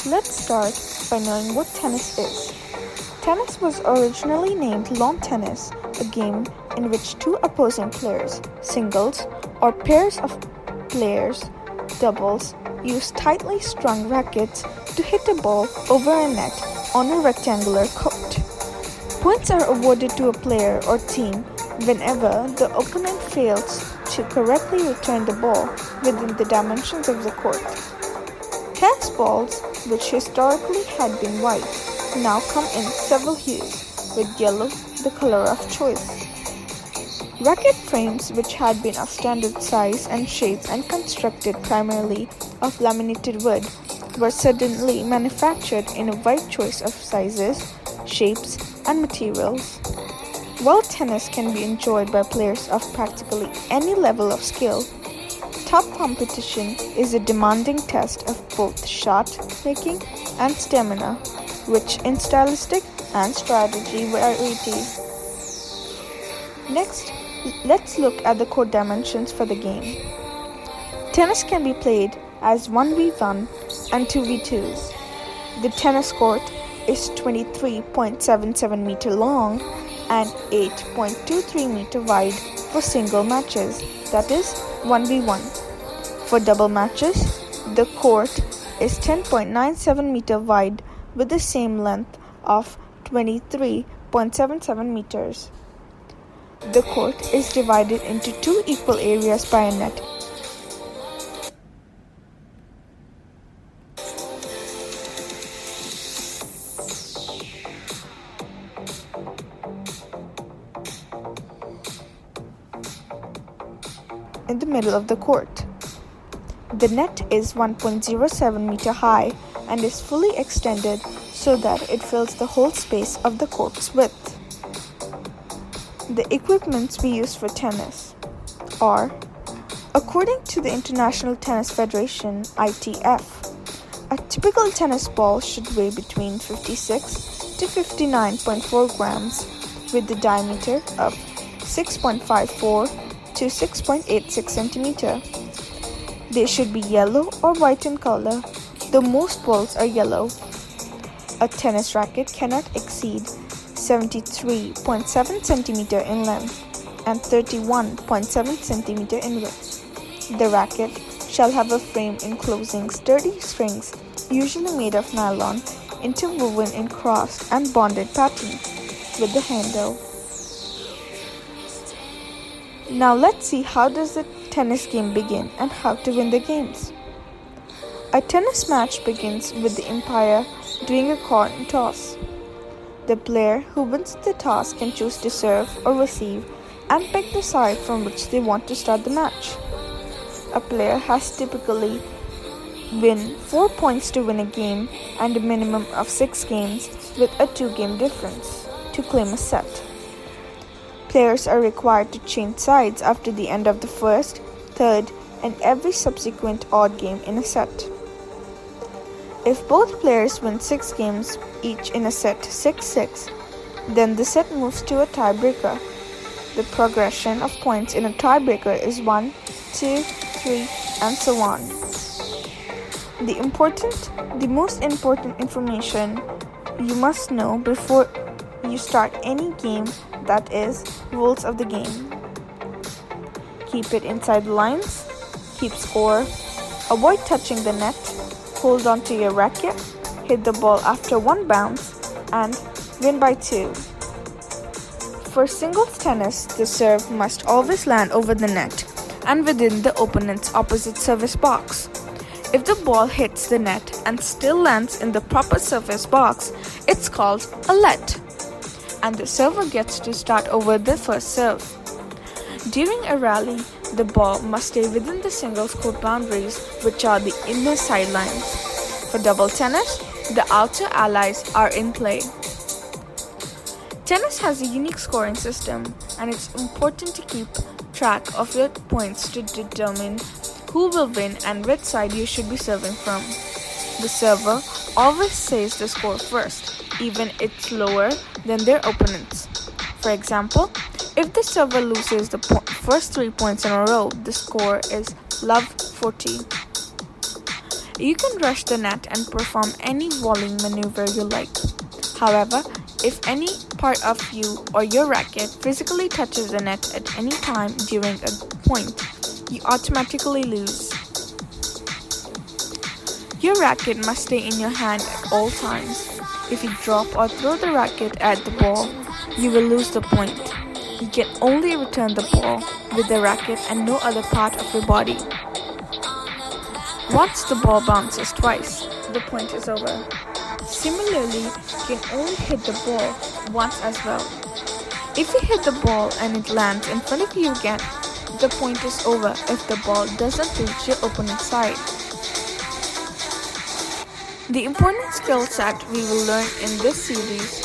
Let's start by knowing what tennis is. Tennis was originally named lawn tennis, a game in which two opposing players, singles, or pairs of players, doubles, use tightly strung rackets to hit a ball over a net on a rectangular court. Points are awarded to a player or team whenever the opponent fails to correctly return the ball within the dimensions of the court. Tennis balls, which historically had been white, now come in several hues, with yellow the color of choice. Racket frames, which had been of standard size and shape and constructed primarily of laminated wood, were suddenly manufactured in a wide choice of sizes, shapes, and materials. While tennis can be enjoyed by players of practically any level of skill, top competition is a demanding test of both shot making and stamina, rich in stylistic and strategy variety. Next, let's look at the court dimensions for the game. Tennis can be played as 1v1 and 2v2s. The tennis court is 23.77 meter long and 8.23 meter wide for single matches, that is 1v1. For double matches, the court is 10.97 meter wide with the same length of 23.77 meters. The court is divided into two equal areas by a net. In the middle of the court. The net is 1.07 meter high and is fully extended so that it fills the whole space of the court's width. The equipments we use for tennis are, according to the International Tennis Federation (ITF), a typical tennis ball should weigh between 56 to 59.4 grams with the diameter of 6.54 to 6.86 centimeter. They should be yellow or white in color, though most balls are yellow. A tennis racket cannot exceed 73.7 centimeter in length and 31.7 centimeter in width. The racket shall have a frame enclosing sturdy strings, usually made of nylon, interwoven in crossed and bonded pattern with the handle. Now let's see how does the tennis game begin and how to win the games. A tennis match begins with the umpire doing a coin toss. The player who wins the toss can choose to serve or receive and pick the side from which they want to start the match. A player has typically win 4 points to win a game and a minimum of 6 games with a 2-game difference to claim a set. Players are required to change sides after the end of the first, third, and every subsequent odd game in a set. If both players win 6 games each in a set 6-6, then the set moves to a tiebreaker. The progression of points in a tiebreaker is 1, 2, 3, and so on. The most important information you must know before you start any game, that is, rules of the game. Keep it inside the lines, keep score, avoid touching the net, hold on to your racket, hit the ball after 1 bounce, and win by 2. For singles tennis, the serve must always land over the net and within the opponent's opposite service box. If the ball hits the net and still lands in the proper service box, it's called a let, and the server gets to start over the first serve. During a rally, the ball must stay within the singles court boundaries, which are the inner sidelines. For double tennis, the outer allies are in play. Tennis has a unique scoring system, and it's important to keep track of your points to determine who will win and which side you should be serving from. The server always says the score first, even if it's lower than their opponents. For example, if the server loses the first 3 points in a row, the score is love 40. You can rush the net and perform any volleying maneuver you like. However, if any part of you or your racket physically touches the net at any time during a point, you automatically lose. Your racket must stay in your hand at all times. If you drop or throw the racket at the ball, you will lose the point. You can only return the ball with the racket and no other part of your body. Once the ball bounces twice, the point is over. Similarly, you can only hit the ball once as well. If you hit the ball and it lands in front of you again, the point is over if the ball doesn't reach your opponent's side. The important skill set we will learn in this series